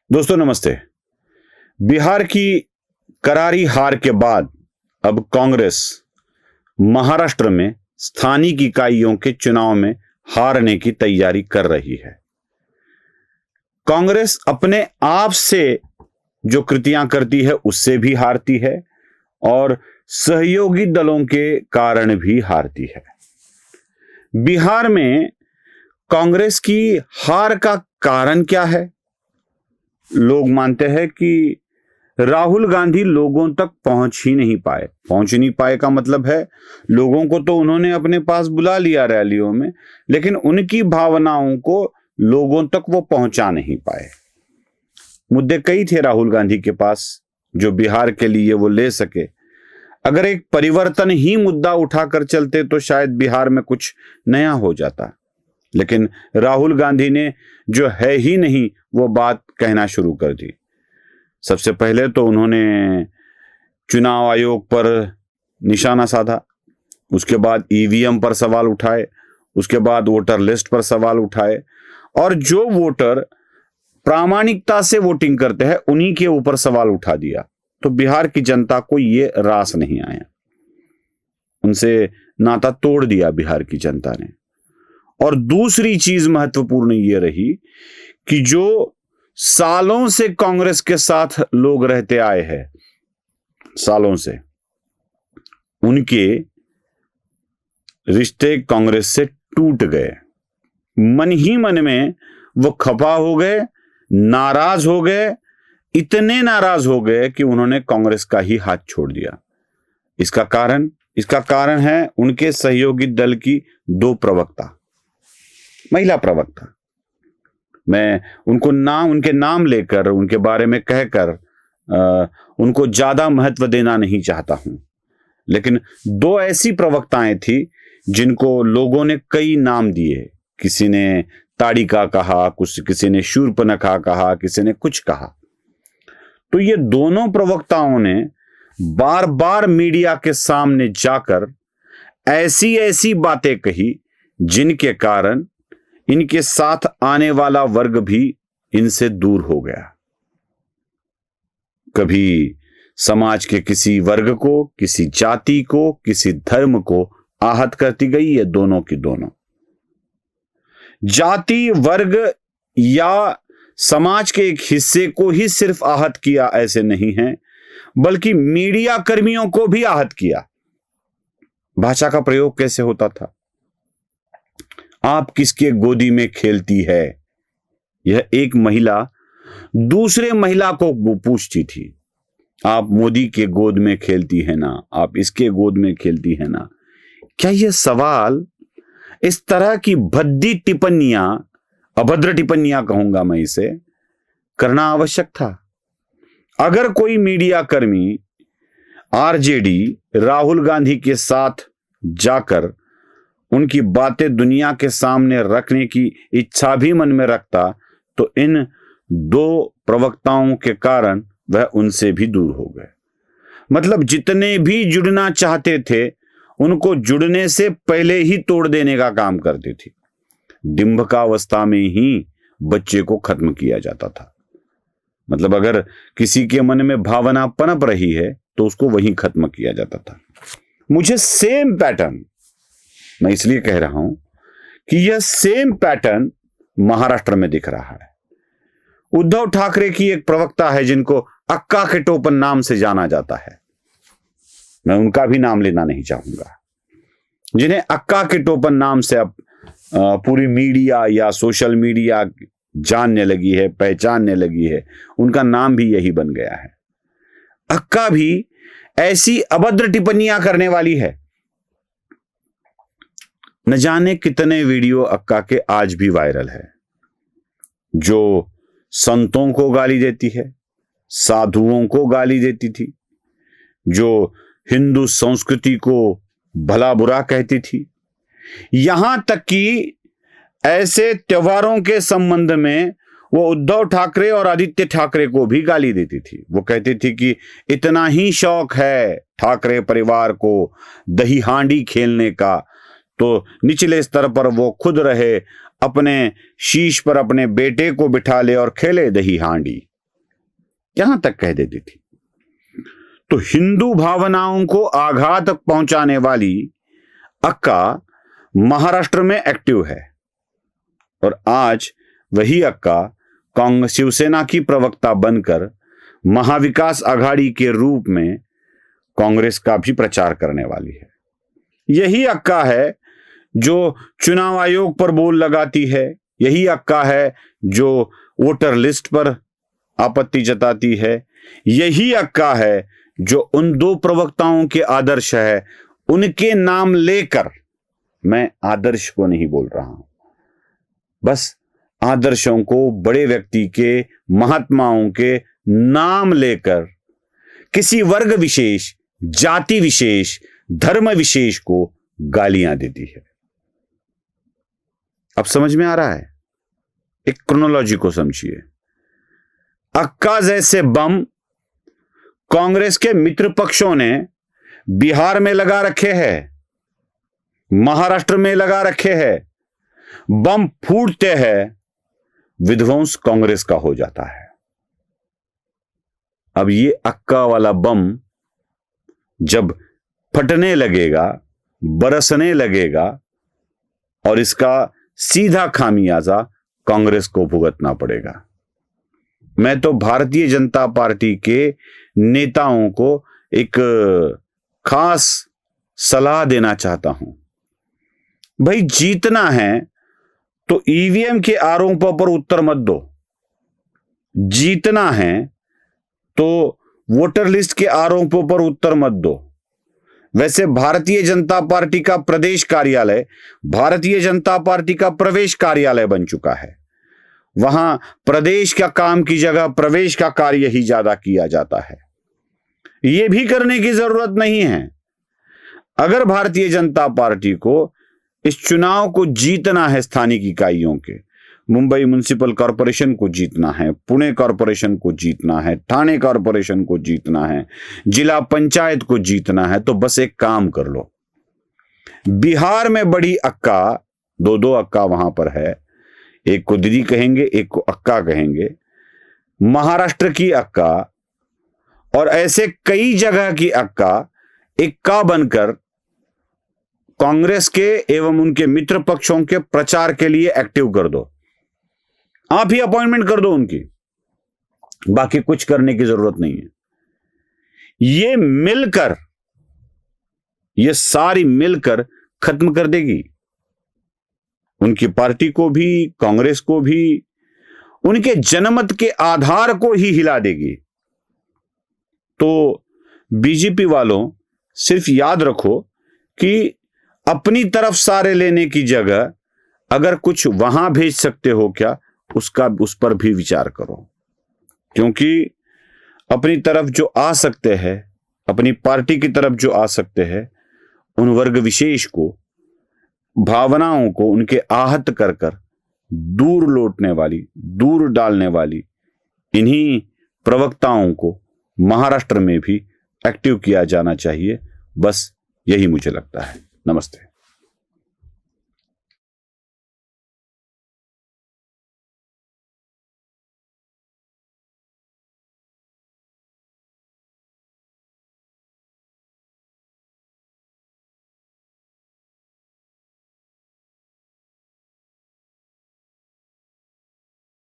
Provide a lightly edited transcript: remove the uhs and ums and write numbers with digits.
दोस्तों नमस्ते। बिहार की करारी हार के बाद अब कांग्रेस महाराष्ट्र में स्थानीय इकाइयों के चुनाव में हारने की तैयारी कर रही है। कांग्रेस अपने आप से जो कृतियां करती है उससे भी हारती है और सहयोगी दलों के कारण भी हारती है। बिहार में कांग्रेस की हार का कारण क्या है? लोग मानते हैं कि राहुल गांधी लोगों तक पहुंच नहीं पाए का मतलब है लोगों को तो उन्होंने अपने पास बुला लिया रैलियों में, लेकिन उनकी भावनाओं को लोगों तक वो पहुंचा नहीं पाए। मुद्दे कई थे राहुल गांधी के पास जो बिहार के लिए वो ले सके। अगर एक परिवर्तन ही मुद्दा उठाकर चलते तो शायद बिहार में कुछ नया हो जाता, लेकिन राहुल गांधी ने जो है ही नहीं वो बात कहना शुरू कर दी। सबसे पहले तो उन्होंने चुनाव आयोग पर निशाना साधा, उसके बाद ईवीएम पर सवाल उठाए, उसके बाद वोटर लिस्ट पर सवाल उठाए और जो वोटर प्रामाणिकता से वोटिंग करते हैं उन्हीं के ऊपर सवाल उठा दिया। तो बिहार की जनता को ये रास नहीं आया, उनसे नाता तोड़ दिया बिहार की जनता ने। और दूसरी चीज महत्वपूर्ण ये रही कि जो सालों से कांग्रेस के साथ लोग रहते आए हैं, सालों से उनके रिश्ते कांग्रेस से टूट गए। मन ही मन में वो खफा हो गए, नाराज हो गए, इतने नाराज हो गए कि उन्होंने कांग्रेस का ही हाथ छोड़ दिया। इसका कारण है उनके सहयोगी दल की दो प्रवक्ता, महिला प्रवक्ता। मैं उनके नाम लेकर उनके बारे में कहकर उनको ज्यादा महत्व देना नहीं चाहता हूं, लेकिन दो ऐसी प्रवक्ताएं थी जिनको लोगों ने कई नाम दिए। किसी ने ताड़िका कहा, किसी ने शूर्पणखा कहा, किसी ने कुछ कहा। तो ये दोनों प्रवक्ताओं ने बार बार मीडिया के सामने जाकर ऐसी ऐसी बातें कही जिनके कारण इनके साथ आने वाला वर्ग भी इनसे दूर हो गया। कभी समाज के किसी वर्ग को, किसी जाति को, किसी धर्म को आहत करती गई, ये दोनों की दोनों। जाति, वर्ग या समाज के एक हिस्से को ही सिर्फ आहत किया ऐसे नहीं है, बल्कि मीडिया कर्मियों को भी आहत किया। भाषा का प्रयोग कैसे होता था? आप किसके गोदी में खेलती है, यह एक महिला दूसरे महिला को पूछती थी। आप मोदी के गोद में खेलती है ना, आप इसके गोद में खेलती है ना। क्या यह सवाल, इस तरह की भद्दी टिप्पणियां, अभद्र टिप्पणियां कहूंगा मैं इसे, करना आवश्यक था? अगर कोई मीडिया कर्मी आरजेडी राहुल गांधी के साथ जाकर उनकी बातें दुनिया के सामने रखने की इच्छा भी मन में रखता तो इन दो प्रवक्ताओं के कारण वह उनसे भी दूर हो गए। मतलब जितने भी जुड़ना चाहते थे उनको जुड़ने से पहले ही तोड़ देने का काम करती थी। डिंभकावस्था में ही बच्चे को खत्म किया जाता था। मतलब अगर किसी के मन में भावना पनप रही है तो उसको वहीं खत्म किया जाता था। मुझे सेम पैटर्न, मैं इसलिए कह रहा हूं कि यह सेम पैटर्न महाराष्ट्र में दिख रहा है। उद्धव ठाकरे की एक प्रवक्ता है जिनको अक्का के टोपन नाम से जाना जाता है, मैं उनका भी नाम लेना नहीं चाहूंगा, जिन्हें अक्का के टोपन नाम से अब पूरी मीडिया या सोशल मीडिया जानने लगी है, पहचानने लगी है। उनका नाम भी यही बन गया है। अक्का भी ऐसी अभद्र टिप्पणियां करने वाली है। न जाने कितने वीडियो अक्का के आज भी वायरल है, जो संतों को गाली देती है, साधुओं को गाली देती थी, जो हिंदू संस्कृति को भला बुरा कहती थी। यहां तक कि ऐसे त्योहारों के संबंध में वो उद्धव ठाकरे और आदित्य ठाकरे को भी गाली देती थी। वो कहती थी कि इतना ही शौक है ठाकरे परिवार को दही हांडी खेलने का, तो निचले स्तर पर वो खुद रहे, अपने शीश पर अपने बेटे को बिठा ले और खेले दही हांडी। यहां तक कह देती थी। तो हिंदू भावनाओं को आघात पहुंचाने वाली अक्का महाराष्ट्र में एक्टिव है और आज वही अक्का कांग्रेस शिवसेना की प्रवक्ता बनकर महाविकास आघाड़ी के रूप में कांग्रेस का भी प्रचार करने वाली है। यही अक्का है जो चुनाव आयोग पर बोल लगाती है, यही अक्का है जो वोटर लिस्ट पर आपत्ति जताती है, यही अक्का है जो उन दो प्रवक्ताओं के आदर्श है, उनके नाम लेकर, मैं आदर्श को नहीं बोल रहा हूं, बस आदर्शों को, बड़े व्यक्ति के, महात्माओं के नाम लेकर किसी वर्ग विशेष, जाति विशेष, धर्म विशेष को गालियां देती है। अब समझ में आ रहा है? एक क्रोनोलॉजी को समझिए। अक्का जैसे बम कांग्रेस के मित्र पक्षों ने बिहार में लगा रखे हैं, महाराष्ट्र में लगा रखे हैं। बम फूटते हैं, विध्वंस कांग्रेस का हो जाता है। अब ये अक्का वाला बम जब फटने लगेगा, बरसने लगेगा और इसका सीधा खामियाजा कांग्रेस को भुगतना पड़ेगा। मैं तो भारतीय जनता पार्टी के नेताओं को एक खास सलाह देना चाहता हूं। भाई, जीतना है तो ईवीएम के आरोपों पर उत्तर मत दो, जीतना है तो वोटर लिस्ट के आरोपों पर उत्तर मत दो। वैसे भारतीय जनता पार्टी का प्रदेश कार्यालय भारतीय जनता पार्टी का प्रवेश कार्यालय बन चुका है। वहां प्रदेश का काम की जगह प्रवेश का कार्य ही ज्यादा किया जाता है। यह भी करने की जरूरत नहीं है। अगर भारतीय जनता पार्टी को इस चुनाव को जीतना है, स्थानिक इकाइयों के, मुंबई म्युनिसिपल कॉरपोरेशन को जीतना है, पुणे कॉरपोरेशन को जीतना है, ठाणे कॉरपोरेशन को जीतना है, जिला पंचायत को जीतना है, तो बस एक काम कर लो। बिहार में बड़ी अक्का, दो अक्का वहां पर है, एक को दीदी कहेंगे, एक को अक्का कहेंगे, महाराष्ट्र की अक्का और ऐसे कई जगह की अक्का इक्का बनकर कांग्रेस के एवं उनके मित्र पक्षों के प्रचार के लिए एक्टिव कर दो। आप ही अपॉइंटमेंट कर दो उनकी, बाकी कुछ करने की जरूरत नहीं है। ये मिलकर, ये सारी मिलकर खत्म कर देगी उनकी पार्टी को भी, कांग्रेस को भी, उनके जनमत के आधार को ही हिला देगी। तो बीजेपी वालों, सिर्फ याद रखो कि अपनी तरफ सारे लेने की जगह अगर कुछ वहां भेज सकते हो क्या, उस पर भी विचार करो। क्योंकि अपनी तरफ जो आ सकते हैं, अपनी पार्टी की तरफ जो आ सकते हैं, उन वर्ग विशेष को, भावनाओं को उनके आहत कर कर दूर लौटने वाली, दूर डालने वाली इन्हीं प्रवक्ताओं को महाराष्ट्र में भी एक्टिव किया जाना चाहिए। बस यही मुझे लगता है। नमस्ते।